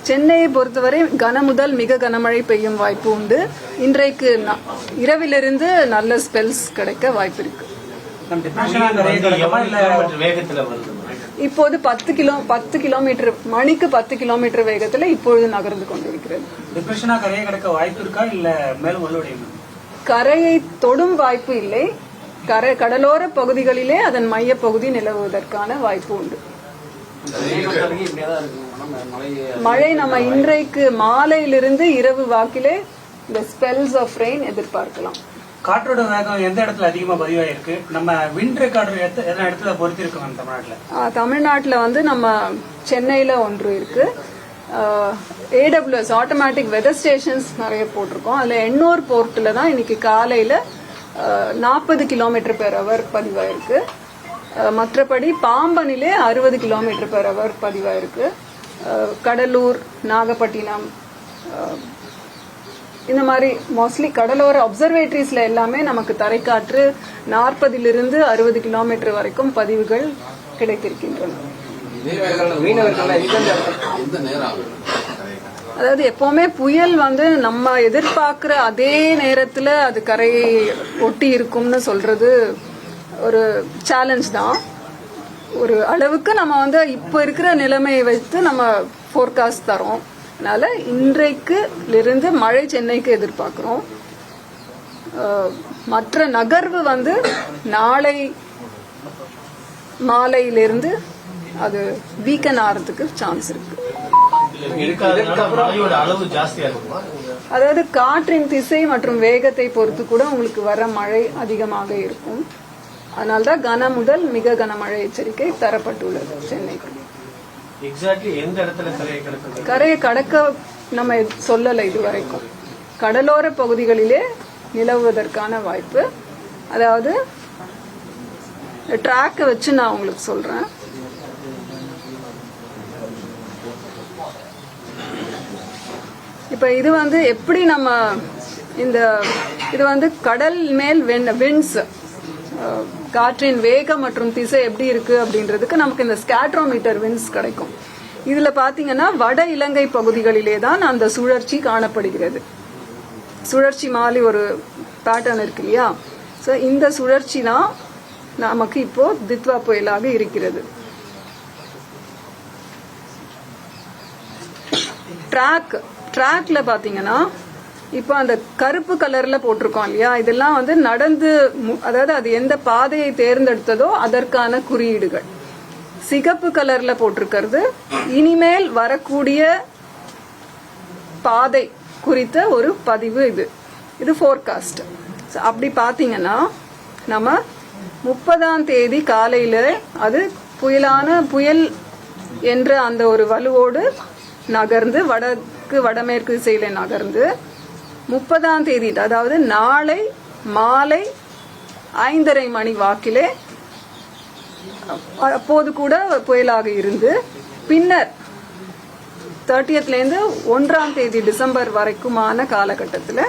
சென்னையை பொறுத்தவரை கன முதல் மிக கனமழை பெய்யும் வாய்ப்பு உண்டு. இன்றைக்கு இரவிலிருந்து நல்ல ஸ்பெல்ஸ் கிடைக்க வாய்ப்பு இருக்கு. இப்போது 10 கிலோமீட்டர் மணிக்கு 10 கிலோமீட்டர் வேகத்துல இப்பொழுது நகர்ந்து கொண்டிருக்கிறது. கரையை தொடும் வாய்ப்பு இல்லை. கடலோர பகுதிகளிலே அதன் மைய பகுதி நிலவுவதற்கான வாய்ப்பு உண்டு. மழை நம்ம இன்றைக்கு மாலையிலிருந்து இரவு வாக்கிலே இந்த ஸ்பெல்ஸ் ஆஃப் ரெயின் எதிர்பார்க்கலாம். காற்றோட வேகம் எந்த இடத்துல அதிகமா பதிவாயிருக்கு? நம்ம விண்ட் ரெக்கார்டர் எந்த இடத்துல பொறுத்து இருக்கோம் தமிழ்நாட்டுல வந்து நம்ம சென்னையில ஒன்று இருக்கு. AWS ஆட்டோமேட்டிக் வெதர் ஸ்டேஷன்ஸ் நிறைய போட்டிருக்கோம். அதுல எண்ணூர் போர்ட்ல தான் இன்னைக்கு காலையில 40 km/h பதிவாயிருக்கு. மற்றபடி பாம்பனிலே 60 km/h பதிவாயிருக்கு. கடலூர், நாகப்பட்டினம் இந்த மாதிரி மோஸ்ட்லி கடலோர அப்சர்வேட்டரிஸ்ல எல்லாமே நமக்கு தரைக்காற்று 40 to 60 km வரைக்கும் பதிவுகள் கிடைத்திருக்கின்றன. அதாவது எப்பவுமே புயல் வந்து நம்ம எதிர்பார்க்கிற அதே நேரத்துல அது கரையை ஒட்டி இருக்கும்னு சொல்றது ஒரு சேலஞ்ச் தான். ஒரு அளவுக்கு நம்ம வந்து இப்ப இருக்கிற நிலைமையை வைத்து நம்ம போர்காஸ்ட் தரோம். அதனால இன்றைக்கு மழை சென்னைக்கு எதிர்பார்க்கிறோம். மற்ற நகர்வு வந்து நாளை மாலையிலிருந்து அது வீக்கன் ஆறதுக்கு சான்ஸ் இருக்கு. அதாவது காற்றின் திசை மற்றும் வேகத்தை பொறுத்து கூட உங்களுக்கு வர மழை அதிகமாக இருக்கும். அதனால்தான் கன முதல் மிக கனமழை எச்சரிக்கை தரப்பட்டுள்ளது சென்னைக்கு. கரையை கடக்க நம்ம சொல்லல இதுவரைக்கும். கடலோர பகுதிகளிலே நிலவுவதற்கான வாய்ப்பு. அதாவது ட்ராக் வச்சு நான் உங்களுக்கு சொல்றேன். இப்ப இது வந்து எப்படி நம்ம இது வந்து கடல் மேல் விண்ட்ஸ் காற்றின் வேகம் மற்றும் திசை எப்படி இருக்கு அப்படின்றதுக்கு நமக்கு இந்த ஸ்கேட்ரோமீட்டர் விண்ட்ஸ் கிடைக்கும். இதுல பாத்தீங்கன்னா வட இலங்கை பகுதிகளிலே தான் அந்த சுழற்சி காணப்படுகிறது. சுழற்சி மாதிரி ஒரு பேட்டர்ன் இருக்கு இல்லையா? சோ இந்த சுழற்சி தான் நமக்கு இப்போ தித்வா புயலாக இருக்கிறது. ட்ராக்ல பாத்தீங்கன்னா இப்ப அந்த கருப்பு கலர்ல போட்டிருக்கோம் இல்லையா? இதெல்லாம் வந்து அதாவது அது எந்த பாதையை தேர்ந்தெடுத்ததோ அதற்கான குறியீடுகள். சிகப்பு கலர்ல போட்டிருக்கிறது இனிமேல் வரக்கூடிய பாதை குறித்த ஒரு பதிவு. இது போர்காஸ்ட். அப்படி பாத்தீங்கன்னா நம்ம 30ஆம் தேதி காலையில அது புயல் என்ற அந்த ஒரு வலுவோடு நகர்ந்து வடமேற்கு திசையில நகர்ந்து 30ஆம் தேதி அதாவது நாளை மாலை 5:30 மணி வாக்கிலே அப்போது கூட புயலாக இருந்து பின்னர் 30th இருந்து 1ஆம் தேதி டிசம்பர் வரைக்குமான காலகட்டத்தில்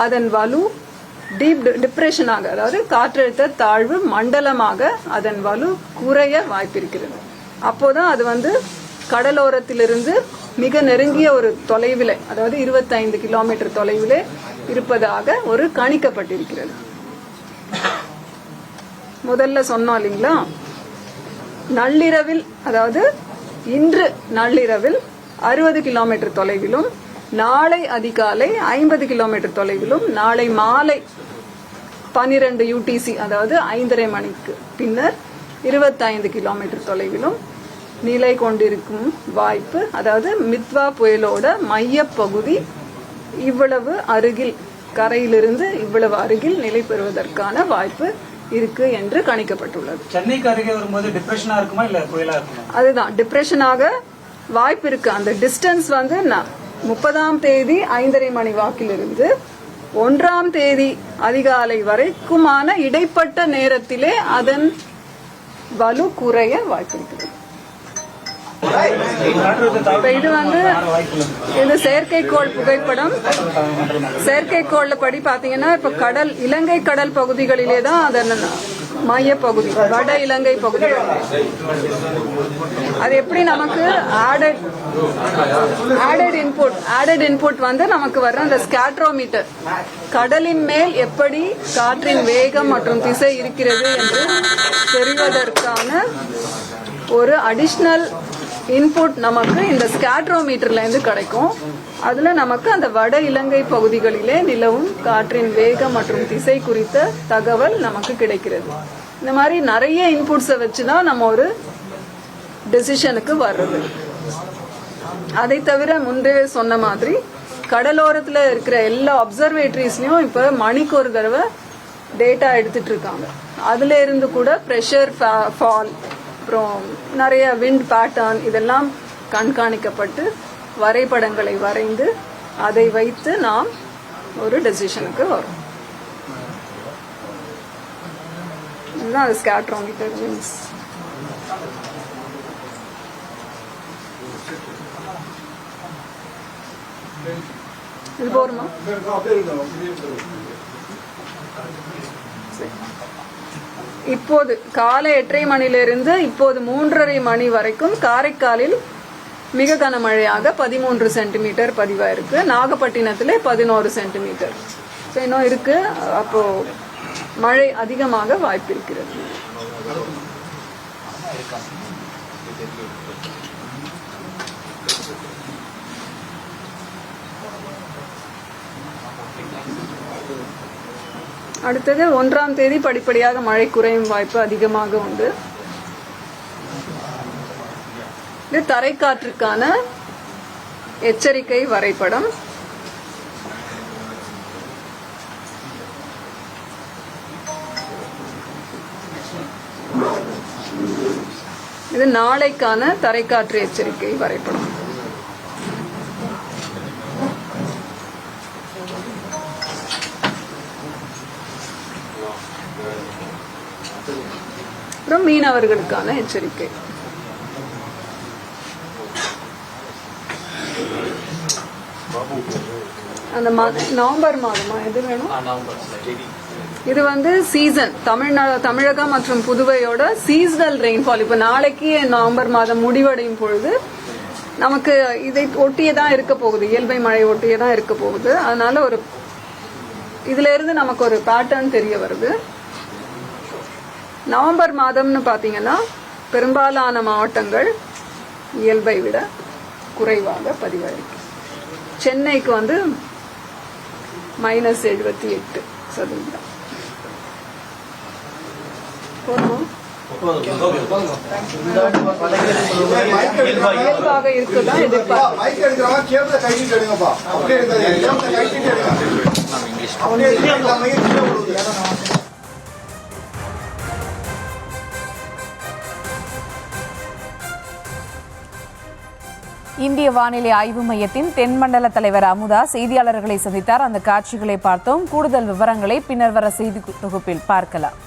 அதன் வலு டீப் டிப்ரெஷனாக, அதாவது காற்றழுத்த தாழ்வு மண்டலமாக அதன் வலு குறைய வாய்ப்பிருக்கிறது. அப்போதான் அது வந்து கடலோரத்திலிருந்து மிக நெருங்கிய ஒரு தொலைவில், அதாவது 25 கிலோமீட்டர் தொலைவில் இருப்பதாக ஒரு கணிக்கப்பட்டிருக்கிறது. முதல்ல சொன்னோம் இல்லைங்களா, நள்ளிரவில், அதாவது இன்று நள்ளிரவில் 60 கிலோமீட்டர் தொலைவிலும், நாளை அதிகாலை 50 கிலோமீட்டர் தொலைவிலும், நாளை மாலை 12 UTC அதாவது 5:30 மணிக்கு பின்னர் 25 கிலோமீட்டர் தொலைவிலும் நிலை கொண்டிருக்கும் வாய்ப்பு. அதாவது மித்வா புயலோட மைய பகுதி இவ்வளவு அருகில், கரையிலிருந்து இவ்வளவு அருகில் நிலை பெறுவதற்கான வாய்ப்பு இருக்கு என்று கணிக்கப்பட்டுள்ளது. சென்னைக்கு அருகே வரும்போது டிப்ரெஷனா இருக்குமா இல்ல புயலா இருக்குமா? அதுதான் டிப்ரெஷனாக வாய்ப்பு இருக்கு. அந்த டிஸ்டன்ஸ் வந்து 30ஆம் தேதி 5:30 மணி வாக்கிலிருந்து 1ஆம் தேதி அதிகாலை வரைக்குமான இடைப்பட்ட நேரத்திலே அதன் வலு குறைய வாய்ப்பிருக்கிறது. இது வந்து இது செயற்கைக்கோள் புகைப்படம். செயற்கைக்கோள்ல படி பாத்தீங்கன்னா இப்ப இலங்கை கடல் பகுதிகளிலே தான் அதன் மையப்பகுதி வட இலங்கை பகுதிகளிலே. அது எப்படி நமக்கு ஆடட் இன்புட் வந்து நமக்கு வர்ற அந்த ஸ்கேட்ரோமீட்டர், கடலின் மேல் எப்படி காற்றின் வேகம் மற்றும் திசை இருக்கிறது என்று தெரிவதற்கான ஒரு அடிஷ்னல் இன்புட் நமக்கு இந்த ஸ்கேட்ரோமீட்டர்ல இருந்து கிடைக்கும். அதுல நமக்கு அந்த வட இலங்கை பகுதிகளிலே நிலவும் காற்றின் வேகம் மற்றும் திசை குறித்த தகவல் நமக்கு கிடைக்கிறது. இந்த மாதிரி நிறைய இன்புட்ஸை வச்சுதான் நம்ம ஒரு டெசிஷனுக்கு வர்றது. அதை தவிர முன்பே சொன்ன மாதிரி கடலோரத்துல இருக்கிற எல்லா அப்சர்வேட்டரிஸ்லயும் இப்ப மணிக்கு ஒரு தடவை டேட்டா எடுத்துட்டு இருக்காங்க. அதுல இருந்து கூட பிரஷர் ஃபால், அப்புறம் நிறைய விண்ட் பேட்டர்ன் இதெல்லாம் கண்காணிக்கப்பட்டு வரைபடங்களை வரைந்து அதை வைத்து நாம் ஒரு டெசிஷனுக்கு வரும். இதுதான் அது ஸ்கேட்ரோமீட்டர் மீன்ஸ். இது போருமா? இப்போது காலை 8:30 மணிலிருந்து இப்போது 3:30 மணி வரைக்கும் காரைக்காலில் மிக கனமழையாக 13 சென்டிமீட்டர் பதிவாயிருக்கு. நாகப்பட்டினத்தில் 11 சென்டிமீட்டர் இன்னும் இருக்கு. அப்போ மழை அதிகமாக வாய்ப்பு இருக்கிறது. அடுத்தது 1ஆம் தேதி படிப்படியாக மழை குறையும் வாய்ப்பு அதிகமாக உண்டு. இது தரைக்காற்றுக்கான எச்சரிக்கை வரைபடம். இது நாளைக்கான தரைக்காற்று எச்சரிக்கை வரைபடம். அப்புறம் மீனவர்களுக்கான எச்சரிக்கை. அந்த நவம்பர் மாதமா எது வேணும்? இது வந்து சீசன் தமிழகம் மற்றும் புதுவையோட சீசனல் ரெயின்ஃபால். இப்ப நாளைக்கு நவம்பர் மாதம் முடிவடையும் பொழுது நமக்கு இதை ஒட்டியே தான் இருக்க போகுது, இயல்பை மழை ஒட்டியே தான் இருக்க போகுது. அதனால ஒரு இதுல இருந்து நமக்கு ஒரு பேட்டர்ன் தெரிய வருது. நவம்பர் மாதம்னு பாத்தீங்கன்னா பெரும்பாலான மாவட்டங்கள் இயல்பை விட குறைவாக பதிவாயிருக்கு. சென்னைக்கு வந்து -78%. இயல்பாக இருக்குதான் எதிர்பார்ப்பு. இந்திய வானிலை ஆய்வு மையத்தின் தென்மண்டல தலைவர் அமுதா செய்தியாளர்களை சந்தித்தார். அந்த காட்சிகளை பார்த்தோம். கூடுதல் விவரங்களை பின்னர் வர செய்தி தொகுப்பில் பார்க்கலாம்.